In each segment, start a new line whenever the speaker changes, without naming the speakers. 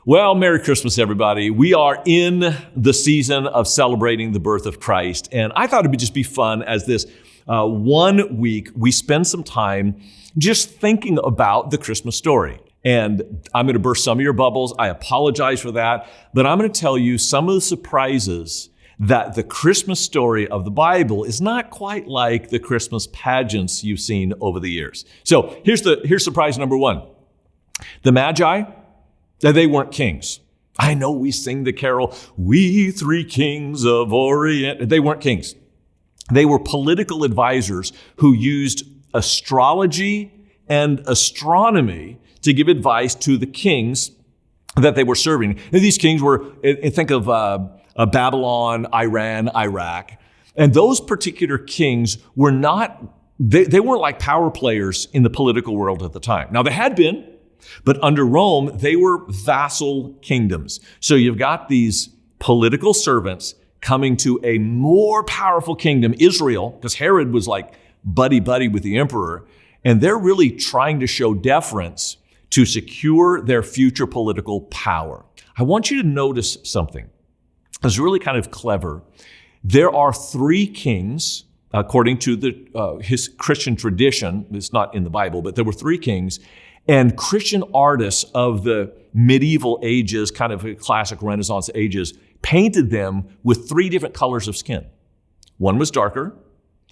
Well, Merry Christmas, everybody. We are in the season of celebrating the birth of Christ, and I thought it would just be fun as this 1 week we spend some time just thinking about the Christmas story. And I'm going to burst some of your bubbles. I apologize for that, but I'm going to tell you some of the surprises that the Christmas story of the Bible is not quite like the Christmas pageants you've seen over the years. So here's surprise number one. The Magi, they weren't kings. I know we sing the carol, "We three kings of Orient." They weren't kings. They were political advisors who used astrology and astronomy to give advice to the kings that they were serving. And these kings were, think of Babylon, Iran, Iraq. And those particular kings were not, they weren't like power players in the political world at the time. Now, they had been. But under Rome, they were vassal kingdoms. So you've got these political servants coming to a more powerful kingdom, Israel, because Herod was like buddy-buddy with the emperor, and they're really trying to show deference to secure their future political power. I want you to notice something. It's really kind of clever. There are 3 kings, according to his Christian tradition. It's not in the Bible, but there were 3 kings. And Christian artists of the medieval ages, kind of classic Renaissance ages, painted them with 3 different colors of skin. One was darker,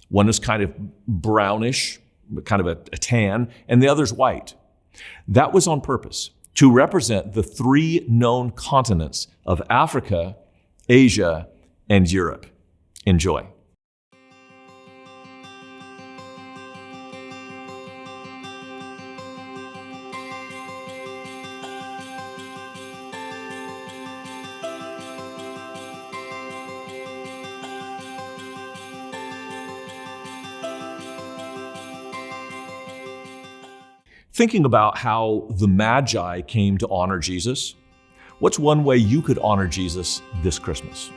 one was kind of brownish, kind of a tan, and the other's white. That was on purpose to represent the 3 known continents of Africa, Asia, and Europe. Enjoy. Thinking about how the Magi came to honor Jesus, what's one way you could honor Jesus this Christmas?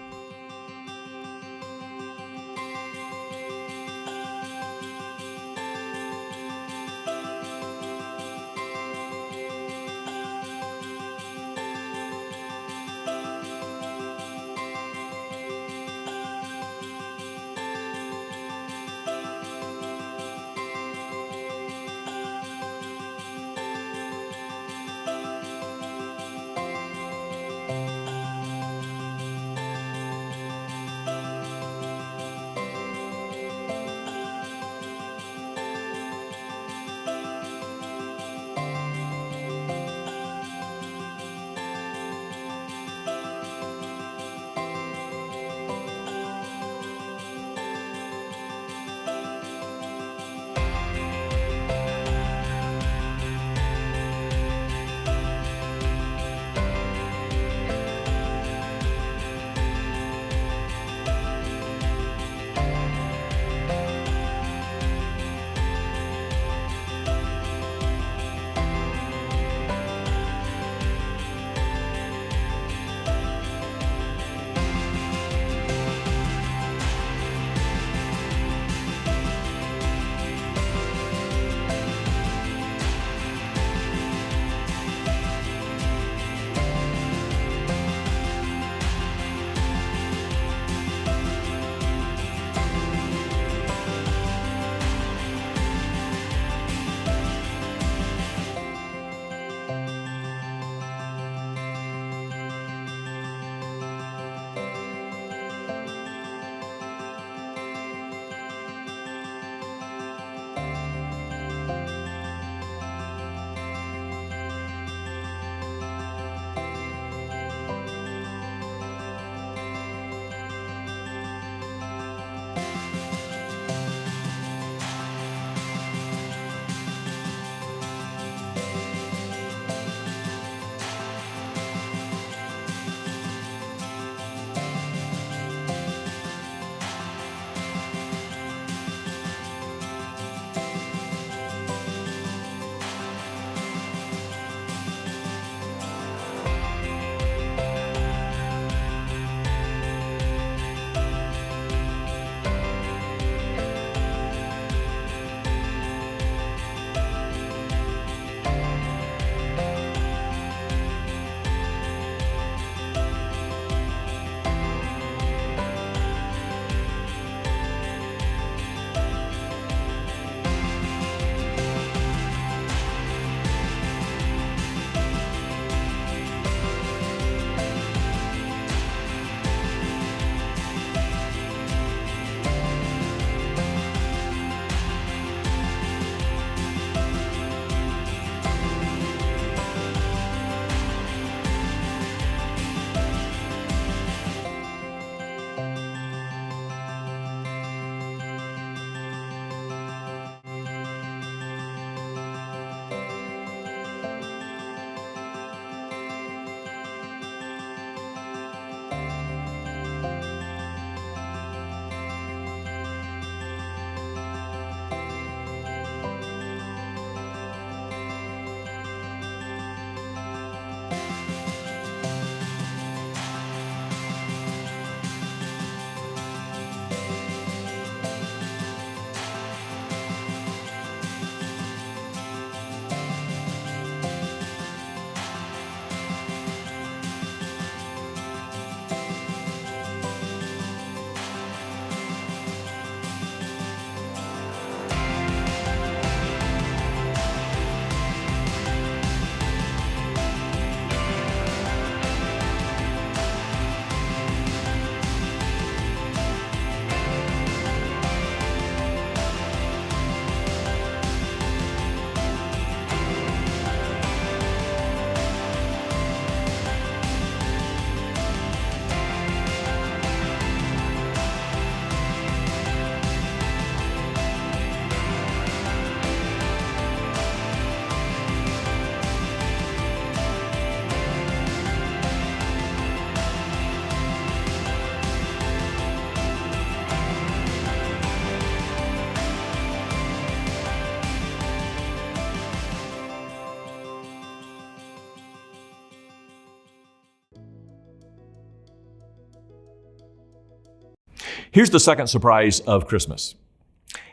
Here's the second surprise of Christmas.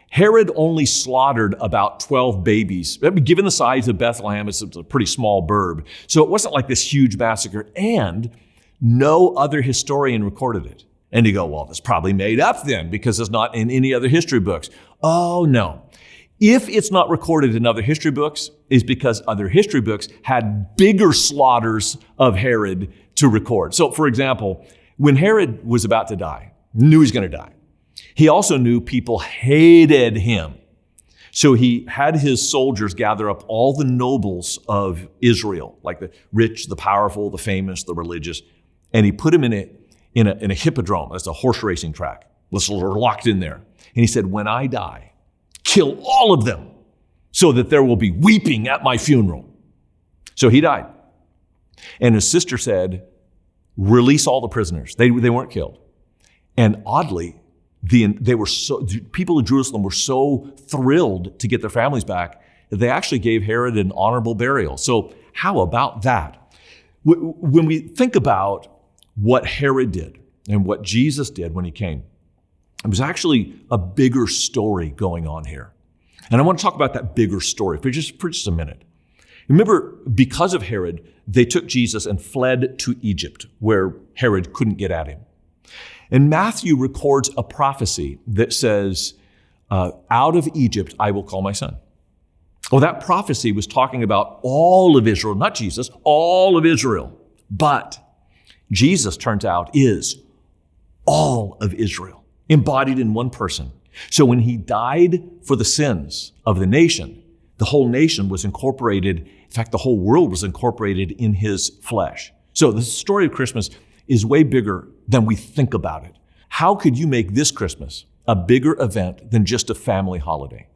Herod only slaughtered about 12 babies. Given the size of Bethlehem, it's a pretty small burb. So it wasn't like this huge massacre, and no other historian recorded it. And you go, well, it's probably made up then because it's not in any other history books. Oh, no. If it's not recorded in other history books, it's because other history books had bigger slaughters of Herod to record. So, for example, when Herod was about to die, knew he was going to die, he also knew people hated him. So he had his soldiers gather up all the nobles of Israel, like the rich, the powerful, the famous, the religious, and he put them in a hippodrome. That's a horse racing track. They're locked in there. And he said, when I die, kill all of them so that there will be weeping at my funeral. So he died. And his sister said, release all the prisoners. They weren't killed. And oddly, people of Jerusalem were so thrilled to get their families back that they actually gave Herod an honorable burial. So how about that? When we think about what Herod did and what Jesus did when he came, it was actually a bigger story going on here. And I want to talk about that bigger story for just a minute. Remember, because of Herod, they took Jesus and fled to Egypt, where Herod couldn't get at him. And Matthew records a prophecy that says, out of Egypt I will call my son. Well, that prophecy was talking about all of Israel, not Jesus, all of Israel. But Jesus, turns out, is all of Israel, embodied in one person. So when he died for the sins of the nation, the whole nation was incorporated. In fact, the whole world was incorporated in his flesh. So the story of Christmas is way bigger than we think about it. How could you make this Christmas a bigger event than just a family holiday?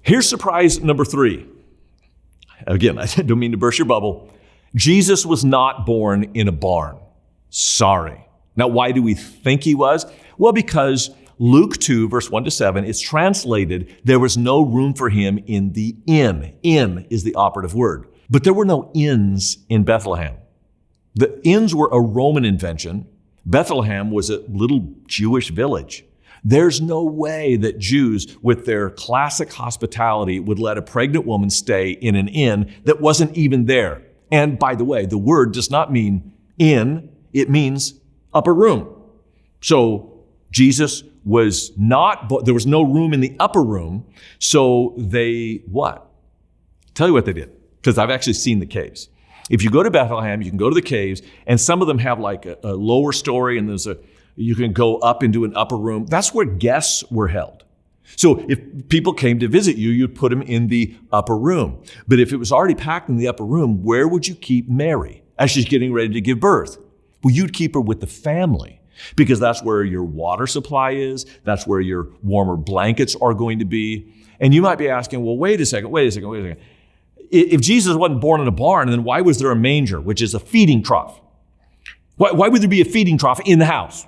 Here's surprise number 3. Again, I don't mean to burst your bubble. Jesus was not born in a barn. Sorry. Now, why do we think he was? Well, because Luke 2, verse 1 to 7, it's translated, there was no room for him in the inn. Inn is the operative word. But there were no inns in Bethlehem. The inns were a Roman invention. Bethlehem was a little Jewish village. There's no way that Jews, with their classic hospitality, would let a pregnant woman stay in an inn that wasn't even there. And by the way, the word does not mean inn, it means upper room. So Jesus was not, there was no room in the upper room, so they what? Tell you what they did, because I've actually seen the caves. If you go to Bethlehem, you can go to the caves, and some of them have like a lower story, and you can go up into an upper room. That's where guests were held. So if people came to visit you, you'd put them in the upper room. But if it was already packed in the upper room, where would you keep Mary as she's getting ready to give birth? Well, you'd keep her with the family, because that's where your water supply is. That's where your warmer blankets are going to be. And you might be asking, well, wait a second. If Jesus wasn't born in a barn, then why was there a manger, which is a feeding trough? Why would there be a feeding trough in the house?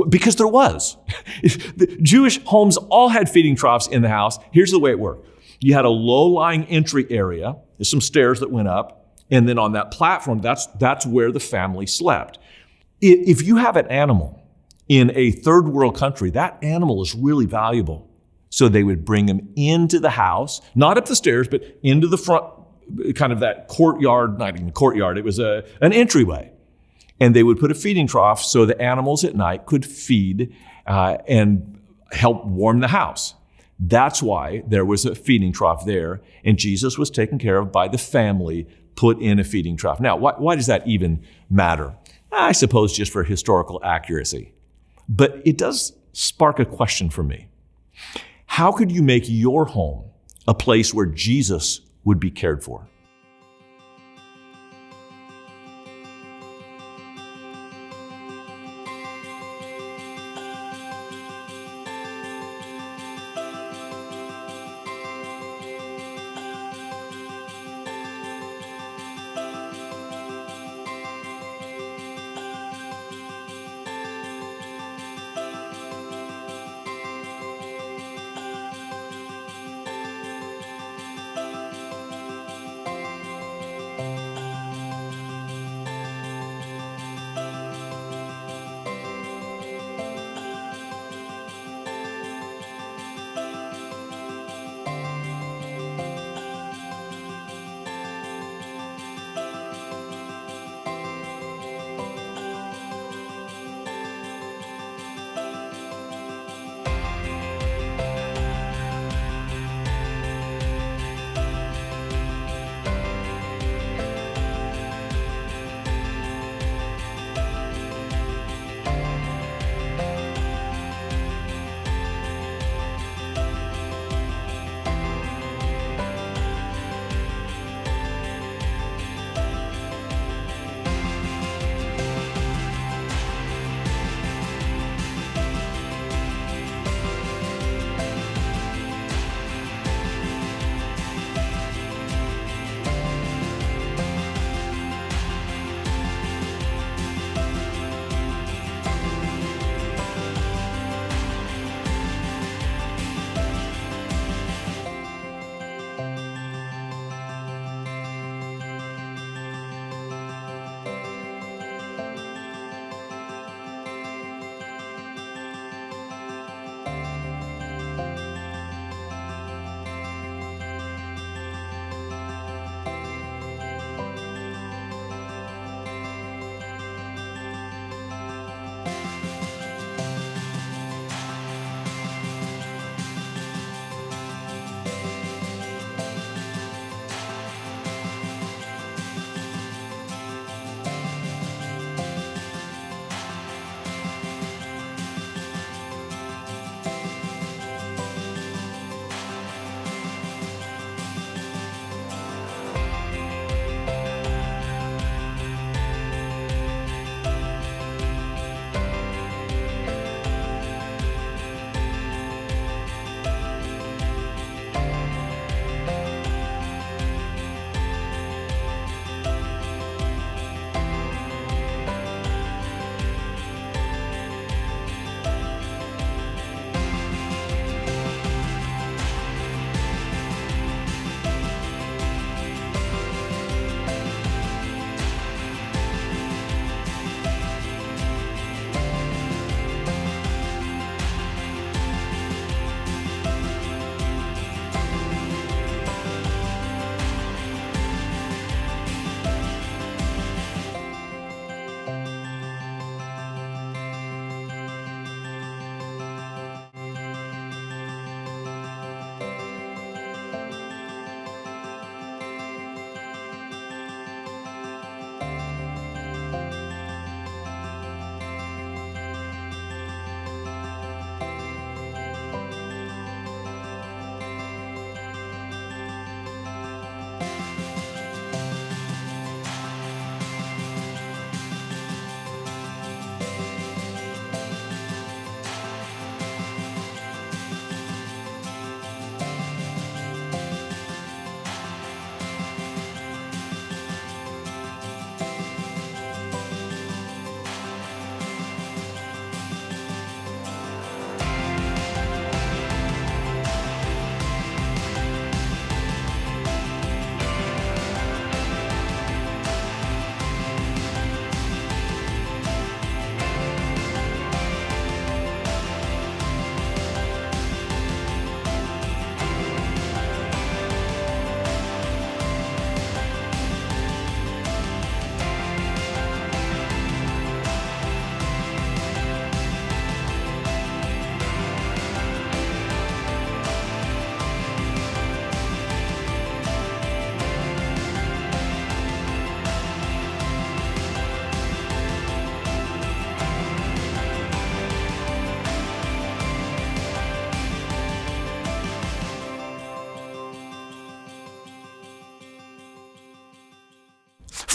Because there was. The Jewish homes all had feeding troughs in the house. Here's the way it worked. You had a low-lying entry area. There's some stairs that went up. And then on that platform, that's where the family slept. If you have an animal in a third world country, that animal is really valuable. So they would bring him into the house, not up the stairs, but into the front, kind of that courtyard, not even courtyard, it was an entryway. And they would put a feeding trough so the animals at night could feed and help warm the house. That's why there was a feeding trough there, and Jesus was taken care of by the family, put in a feeding trough. Now, why does that even matter? I suppose just for historical accuracy. But it does spark a question for me. How could you make your home a place where Jesus would be cared for?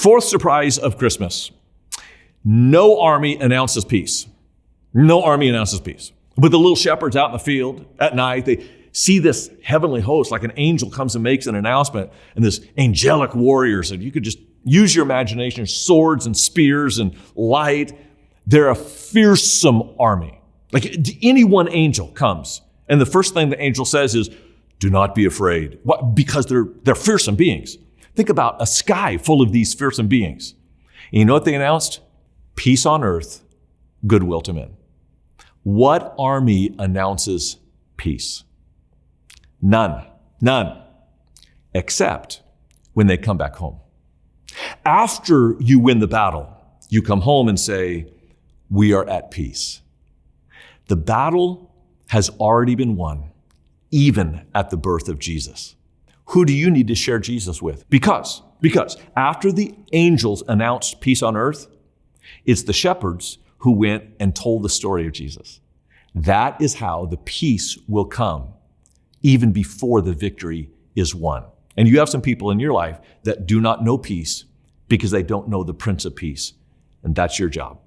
Fourth surprise of Christmas. No army announces peace. No army announces peace. But the little shepherds out in the field at night, they see this heavenly host, like an angel comes and makes an announcement, and this angelic warriors, and you could just use your imagination, swords and spears and light. They're a fearsome army. Like any one angel comes, and the first thing the angel says is, do not be afraid. What? Because they're fearsome beings. Think about a sky full of these fearsome beings. And you know what they announced? Peace on earth, goodwill to men. What army announces peace? None. Except when they come back home. After you win the battle, you come home and say, we are at peace. The battle has already been won, even at the birth of Jesus. Who do you need to share Jesus with? Because after the angels announced peace on earth, it's the shepherds who went and told the story of Jesus. That is how the peace will come, even before the victory is won. And you have some people in your life that do not know peace because they don't know the Prince of Peace. And that's your job.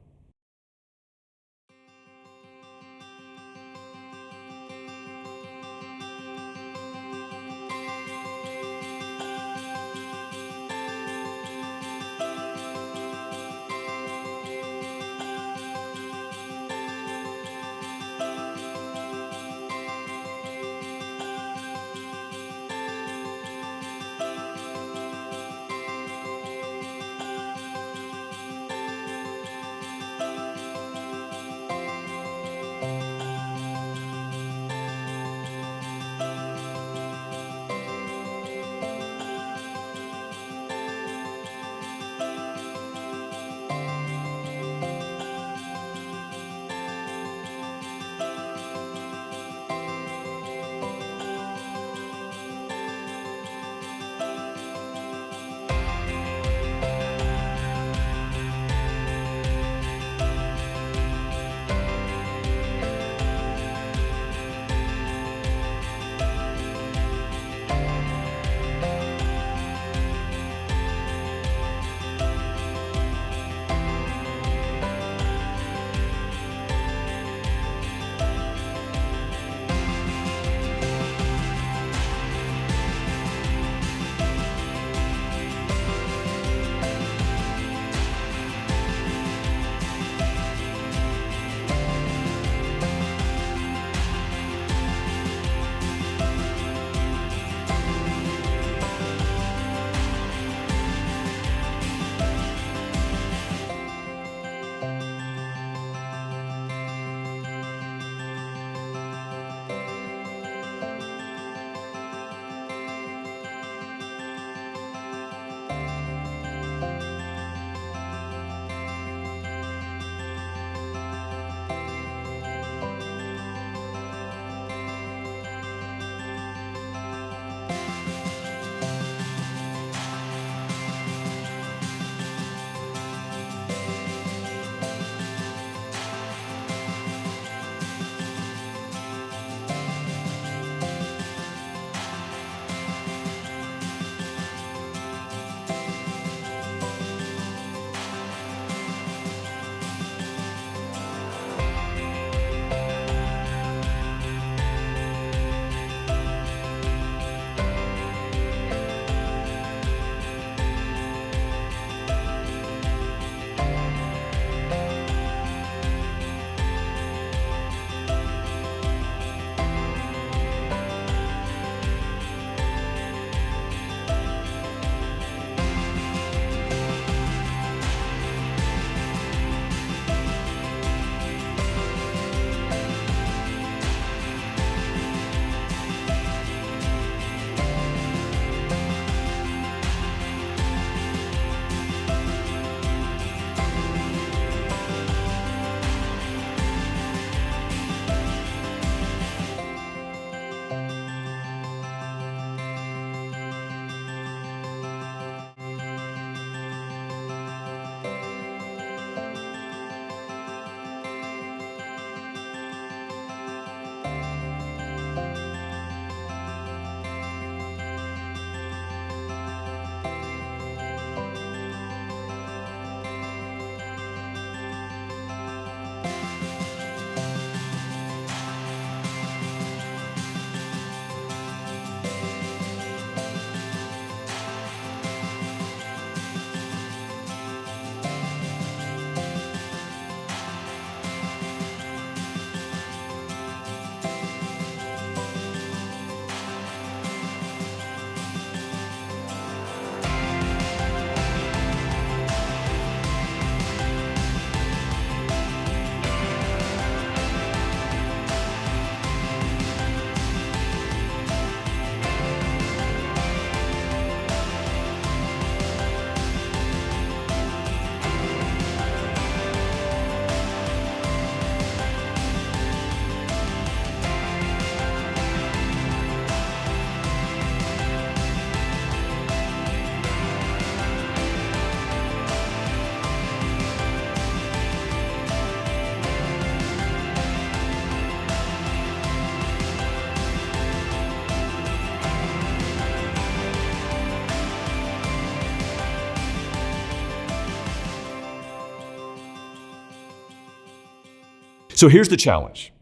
So here's the challenge.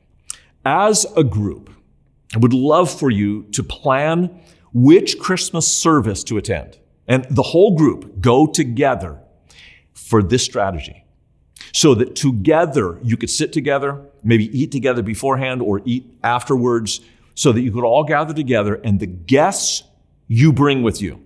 As a group, I would love for you to plan which Christmas service to attend. And the whole group go together for this strategy so that together you could sit together, maybe eat together beforehand or eat afterwards, so that you could all gather together and the guests you bring with you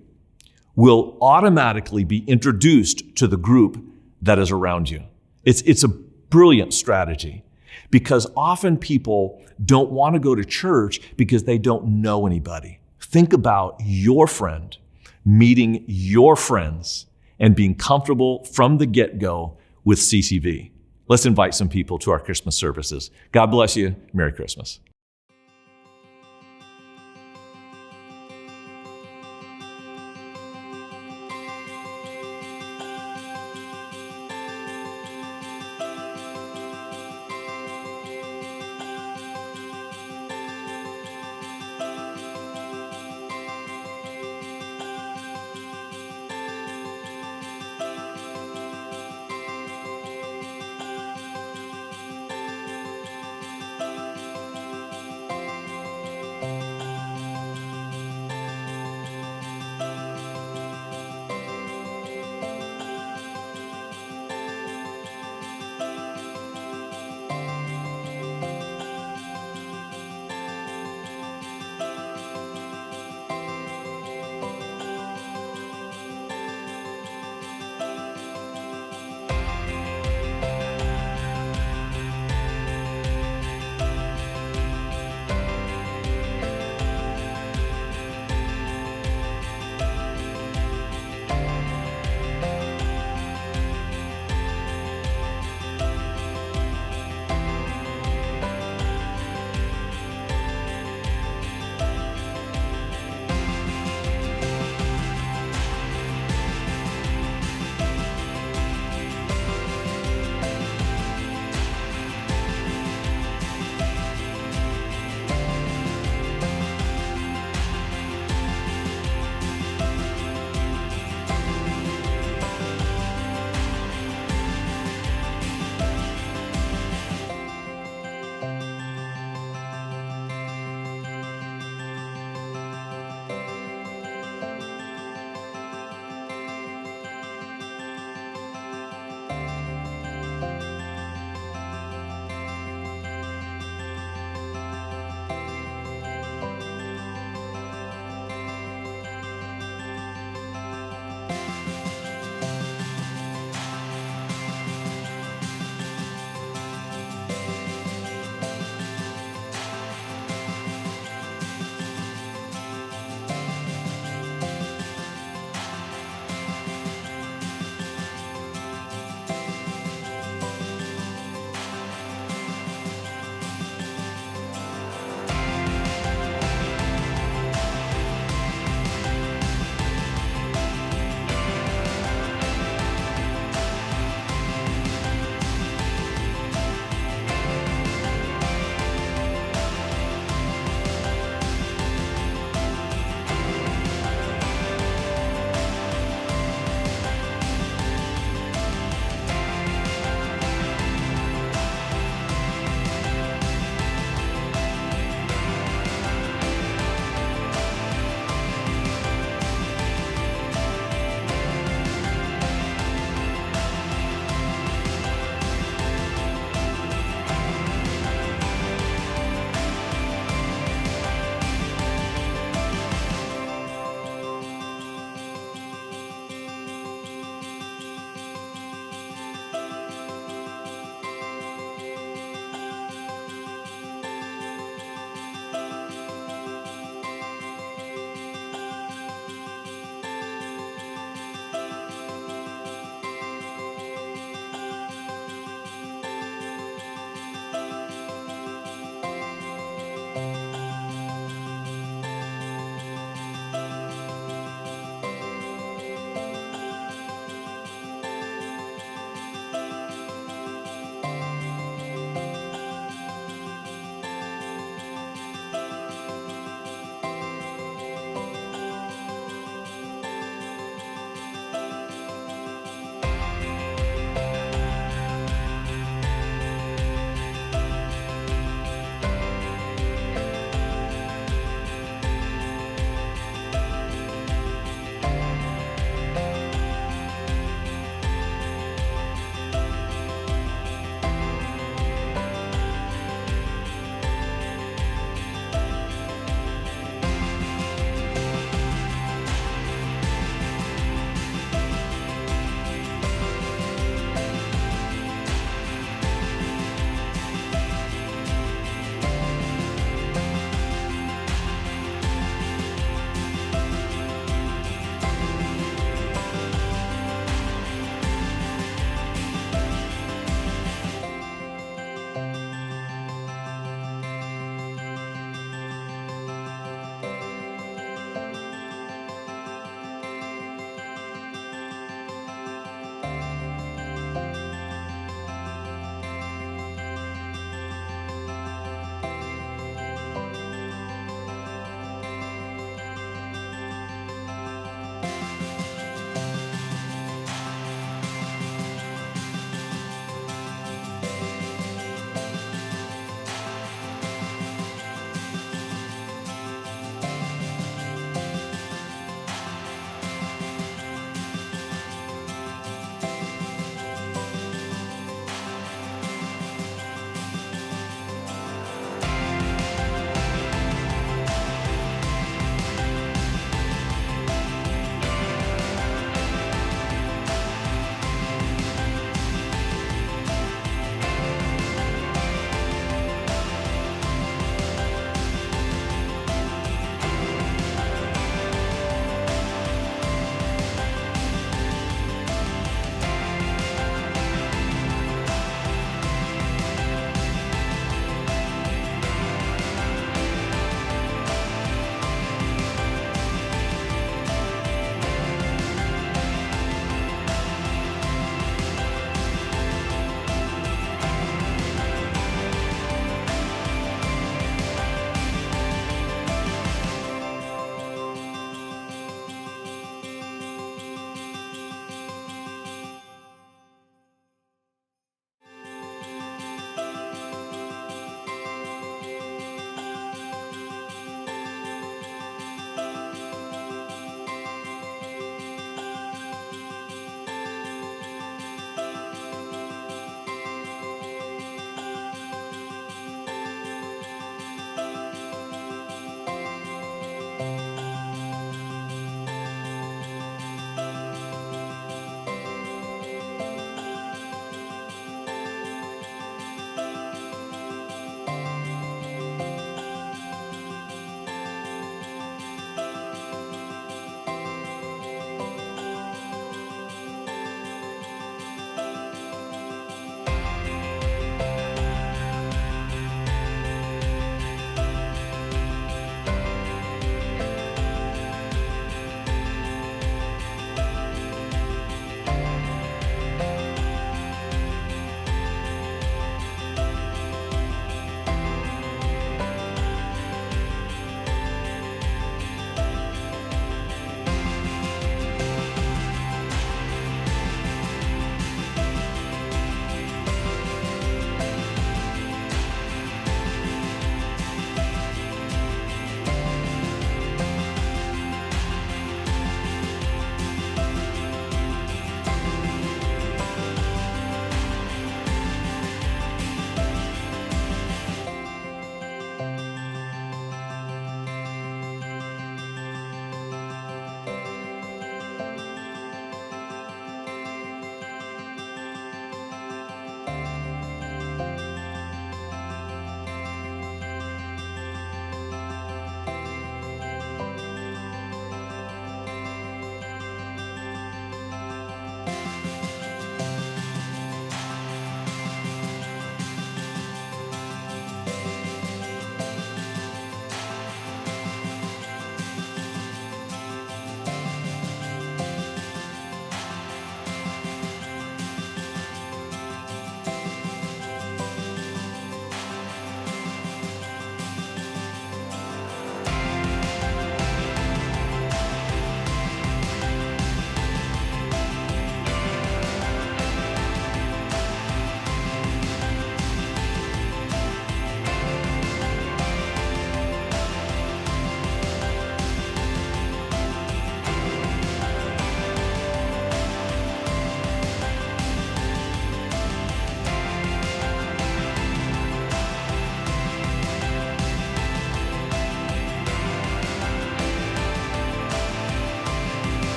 will automatically be introduced to the group that is around you. It's a brilliant strategy because often people don't want to go to church because they don't know anybody. Think about your friend meeting your friends and being comfortable from the get-go with CCV. Let's invite some people to our Christmas services. God bless you. Merry Christmas.